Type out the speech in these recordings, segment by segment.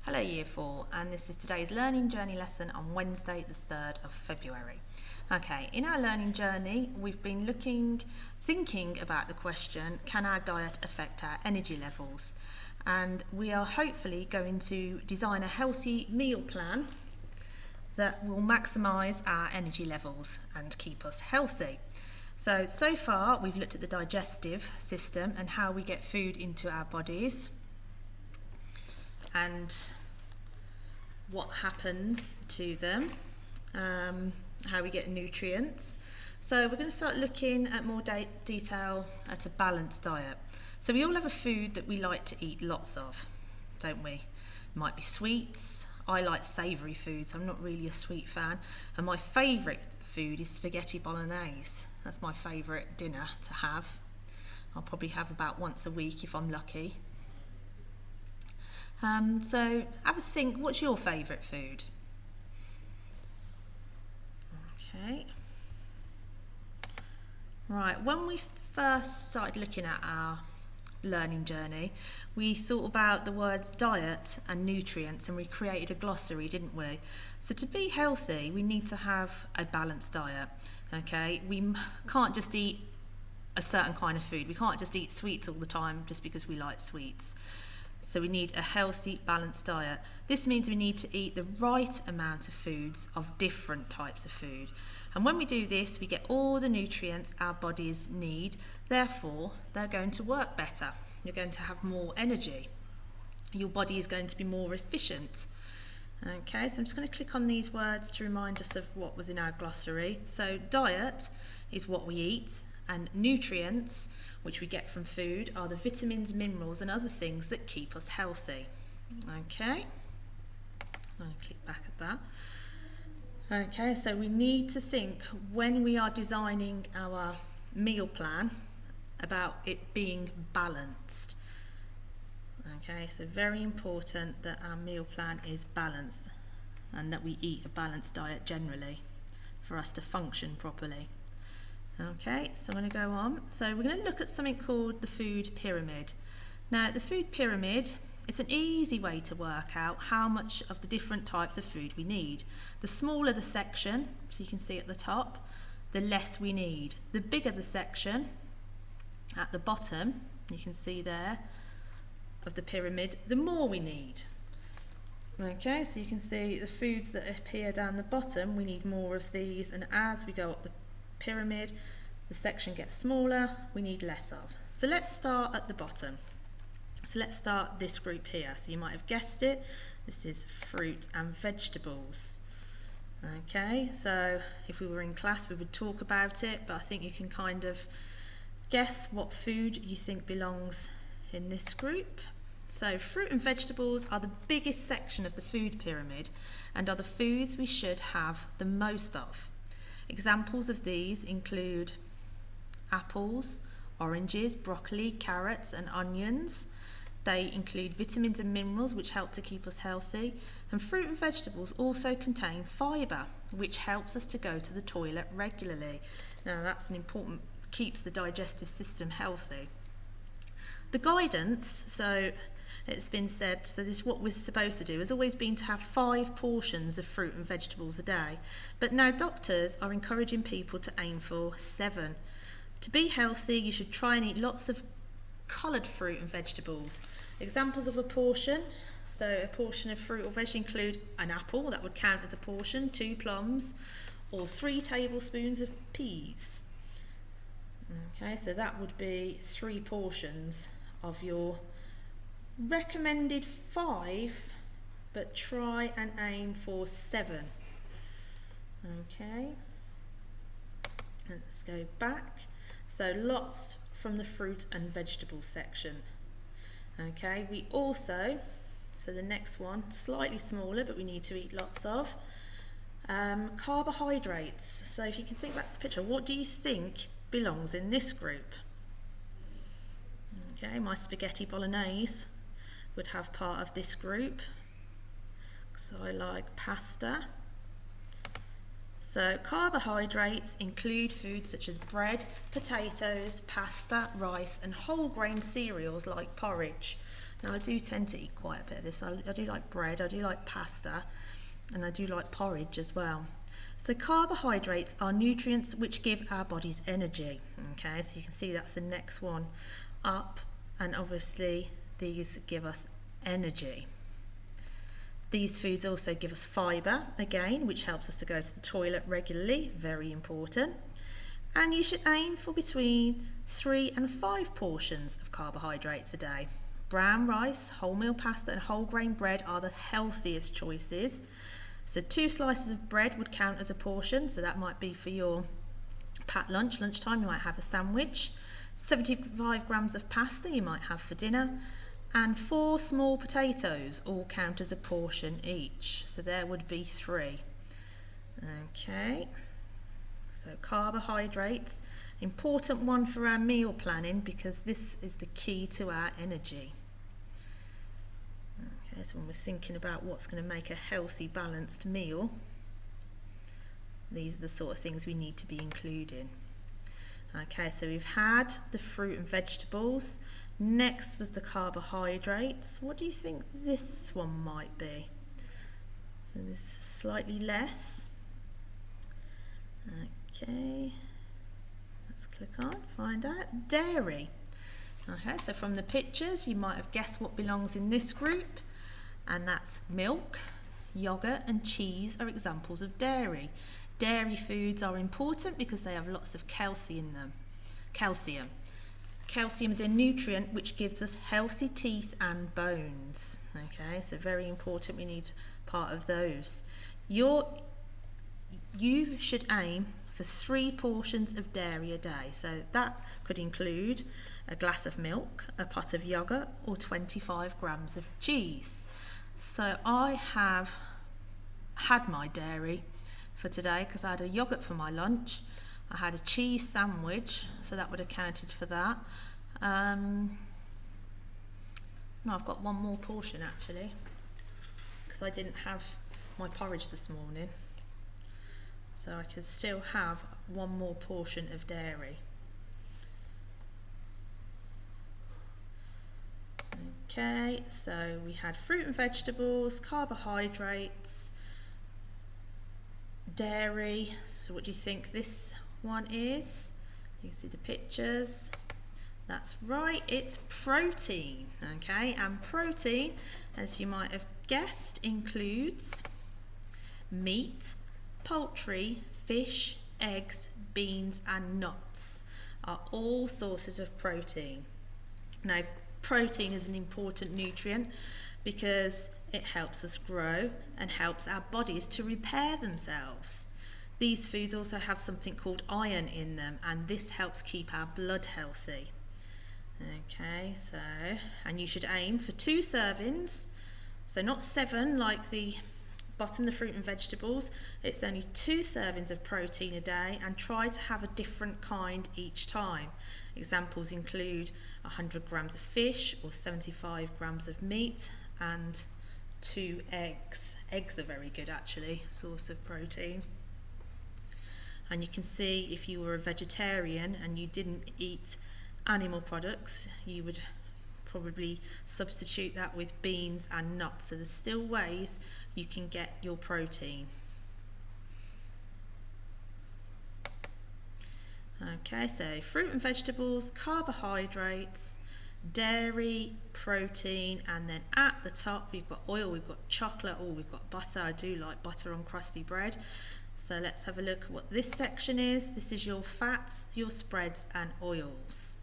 Hello Year 4, and this is today's learning journey lesson on Wednesday the 3rd of February. Okay, in our learning journey we've been thinking about the question, can our diet affect our energy levels? And we are hopefully going to design a healthy meal plan that will maximise our energy levels and keep us healthy. So far we've looked at the digestive system and how we get food into our bodies and what happens to them, how we get nutrients. So we're going to start looking at more detail at a balanced diet. So we all have a food that we like to eat lots of, don't we? It might be sweets. I like savoury foods. I'm not really a sweet fan. And my favourite food is spaghetti bolognese. That's my favourite dinner to have. I'll probably have about once a week if I'm lucky. So have a think, what's your favourite food? Okay. Right, when we first started looking at our learning journey, we thought about the words diet and nutrients and we created a glossary, didn't we? So to be healthy, we need to have a balanced diet, okay? We can't just eat a certain kind of food. We can't just eat sweets all the time just because we like sweets. So we need a healthy, balanced diet. This means we need to eat the right amount of foods of different types of food. And when we do this, we get all the nutrients our bodies need. Therefore, they're going to work better. You're going to have more energy. Your body is going to be more efficient. Okay, so I'm just going to click on these words to remind us of what was in our glossary. So diet is what we eat, and nutrients, which we get from food, are the vitamins, minerals and other things that keep us healthy. Okay, I'll click back at that. Okay, so we need to think when we are designing our meal plan about it being balanced. Okay, so very important that our meal plan is balanced and that we eat a balanced diet generally for us to function properly. Okay, so I'm going to go on. So we're going to look at something called the food pyramid. Now, the food pyramid, it's an easy way to work out how much of the different types of food we need. The smaller the section, so you can see at the top, the less we need. The bigger the section, at the bottom, you can see there, of the pyramid, the more we need. Okay, so you can see the foods that appear down the bottom, we need more of these, and as we go up the pyramid, the section gets smaller, we need less of. So let's start at the bottom. So let's start this group here. So you might have guessed it, this is fruit and vegetables. Okay, so if we were in class we would talk about it, but I think you can kind of guess what food you think belongs in this group. So fruit and vegetables are the biggest section of the food pyramid and are the foods we should have the most of. Examples of these include apples, oranges, broccoli, carrots and onions. They include vitamins and minerals which help to keep us healthy, and fruit and vegetables also contain fibre which helps us to go to the toilet regularly. Now that's an important, keeps the digestive system healthy. The guidance, so it's been said, so this is what we're supposed to do, has always been to have 5 portions of fruit and vegetables a day. But now doctors are encouraging people to aim for 7. To be healthy, you should try and eat lots of coloured fruit and vegetables. Examples of a portion, so a portion of fruit or veg include an apple, that would count as a portion, 2 plums, or 3 tablespoons of peas. Okay, so that would be 3 portions of your recommended 5, but try and aim for 7. Okay, let's go back. So lots from the fruit and vegetable section. Okay, we also, so the next one, slightly smaller, but we need to eat lots of carbohydrates. So if you can think back to the picture, what do you think belongs in this group? Okay, my spaghetti bolognese would have part of this group, so I like pasta. So carbohydrates include foods such as bread, potatoes, pasta, rice and whole grain cereals like porridge. Now I do tend to eat quite a bit of this. I do like bread, I do like pasta, and I do like porridge as well. So carbohydrates are nutrients which give our bodies energy. Okay, so you can see that's the next one up, and obviously these give us energy. These foods also give us fibre, again, which helps us to go to the toilet regularly, very important. And you should aim for between 3 and 5 portions of carbohydrates a day. Brown rice, wholemeal pasta and whole grain bread are the healthiest choices. So 2 slices of bread would count as a portion, so that might be for your packed lunchtime, you might have a sandwich. 75 grams of pasta you might have for dinner. And 4 small potatoes all count as a portion each. So there would be 3. Okay, so carbohydrates, important one for our meal planning because this is the key to our energy. Okay, so when we're thinking about what's going to make a healthy, balanced meal, these are the sort of things we need to be including. Okay, so we've had the fruit and vegetables. Next was the carbohydrates. What do you think this one might be? So this is slightly less. Okay, let's click on, find out. Dairy. Okay, so from the pictures you might have guessed what belongs in this group, and that's milk, yogurt and cheese are examples of dairy. Dairy foods are important because they have lots of calcium in them. Calcium is a nutrient which gives us healthy teeth and bones. Okay, so very important, we need part of those. You should aim for 3 portions of dairy a day. So that could include a glass of milk, a pot of yogurt or 25 grams of cheese. So I have had my dairy for today because I had a yogurt for my lunch. I had a cheese sandwich, so that would have counted for that. No, I've got 1 more portion actually because I didn't have my porridge this morning. So I can still have 1 more portion of dairy. Okay, so we had fruit and vegetables, carbohydrates, dairy. So what do you think this one is? You can see the pictures. That's right, it's protein. Okay, and protein, as you might have guessed, includes meat, poultry, fish, eggs, beans and nuts are all sources of protein. Now, protein is an important nutrient because it helps us grow and helps our bodies to repair themselves. These foods also have something called iron in them, and this helps keep our blood healthy. Okay, so, and you should aim for 2 servings, so not 7 like the bottom, the fruit and vegetables. It's only 2 servings of protein a day, and try to have a different kind each time. Examples include 100 grams of fish or 75 grams of meat and 2 eggs. Eggs are very good actually, source of protein. And you can see if you were a vegetarian and you didn't eat animal products, you would probably substitute that with beans and nuts. So there's still ways you can get your protein. Okay, so fruit and vegetables, carbohydrates, dairy, protein, and then at the top we've got oil, we've got chocolate, or we've got butter. I do like butter on crusty bread. So let's have a look at what this section is. This is your fats, your spreads and oils.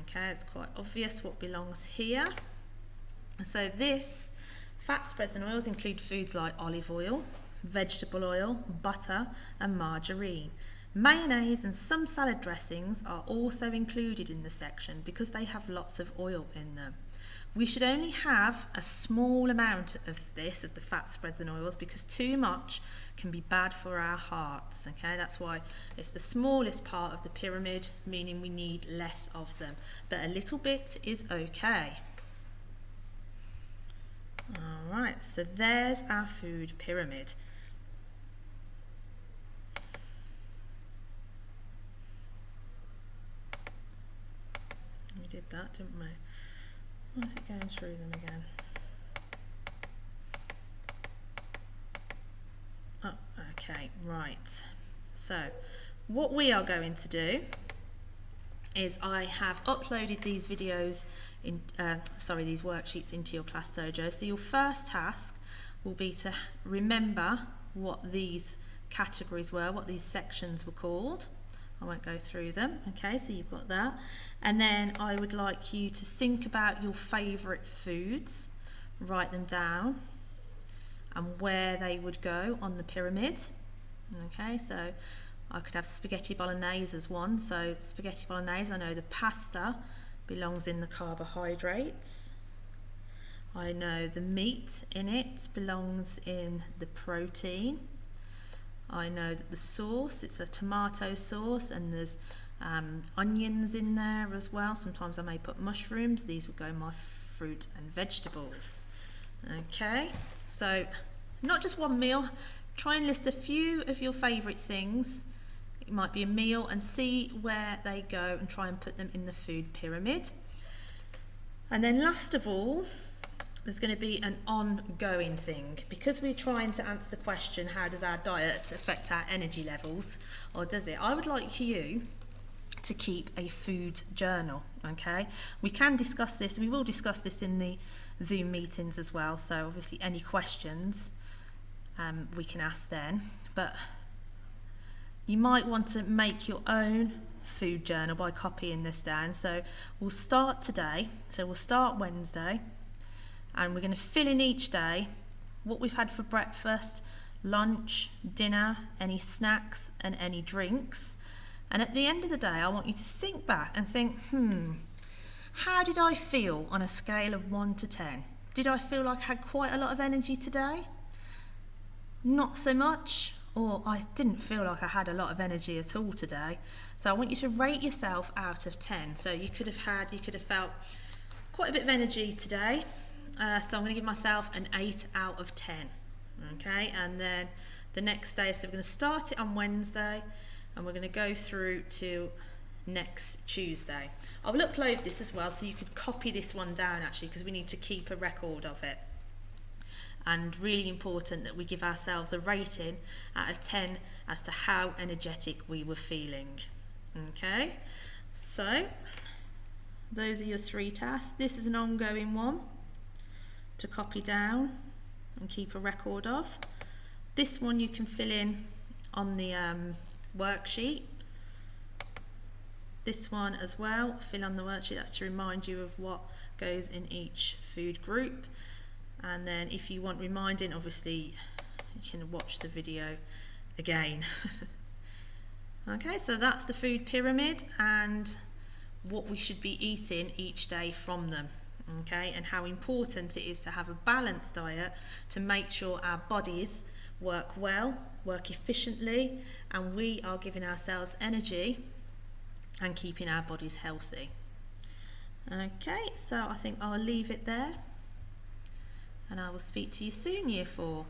Okay, it's quite obvious what belongs here. So this fat, spreads and oils include foods like olive oil, vegetable oil, butter and margarine. Mayonnaise and some salad dressings are also included in the section because they have lots of oil in them. We should only have a small amount of this, of the fat, spreads and oils, because too much can be bad for our hearts. Okay, that's why it's the smallest part of the pyramid, meaning we need less of them. But a little bit is okay. Alright, so there's our food pyramid. We did that, didn't we? Why is it going through them again? Oh, okay, right. So what we are going to do is I have uploaded these videos these worksheets into your Class Dojo. So your first task will be to remember what these categories were, what these sections were called. I won't go through them. Okay, so you've got that. And then I would like you to think about your favourite foods, write them down, and where they would go on the pyramid. Okay, so I could have spaghetti bolognese as one. So spaghetti bolognese, I know the pasta belongs in the carbohydrates. I know the meat in it belongs in the protein. I know that the sauce, it's a tomato sauce, and there's onions in there as well. Sometimes I may put mushrooms. These would go in my fruit and vegetables. Okay, so not just one meal. Try and list a few of your favourite things. It might be a meal, and see where they go and try and put them in the food pyramid. And then last of all, there's going to be an ongoing thing. Because we're trying to answer the question, how does our diet affect our energy levels, or does it? I would like you to keep a food journal, okay? We can discuss this, we will discuss this in the Zoom meetings as well, so obviously any questions we can ask then, but you might want to make your own food journal by copying this down. So we'll start today, so we'll start Wednesday, and we're going to fill in each day what we've had for breakfast, lunch, dinner, any snacks and any drinks. And at the end of the day, I want you to think back and think, how did I feel on a scale of 1 to 10? Did I feel like I had quite a lot of energy today? Not so much? Or I didn't feel like I had a lot of energy at all today? So I want you to rate yourself out of 10. So you could have felt quite a bit of energy today. So I'm going to give myself an 8 out of 10. Okay, and then the next day, so we're going to start it on Wednesday, and we're going to go through to next Tuesday. I will upload this as well, so you could copy this one down actually, because we need to keep a record of it. And really important that we give ourselves a rating out of 10 as to how energetic we were feeling. Okay, so those are your 3 tasks. This is an ongoing one to copy down and keep a record of. This one you can fill in on the worksheet. This one as well, fill on the worksheet. That's to remind you of what goes in each food group. And then if you want reminding, obviously you can watch the video again. Okay, so that's the food pyramid and what we should be eating each day from them. Okay, and how important it is to have a balanced diet to make sure our bodies work well, work efficiently, and we are giving ourselves energy and keeping our bodies healthy. Okay, so I think I'll leave it there, and I will speak to you soon, Year 4.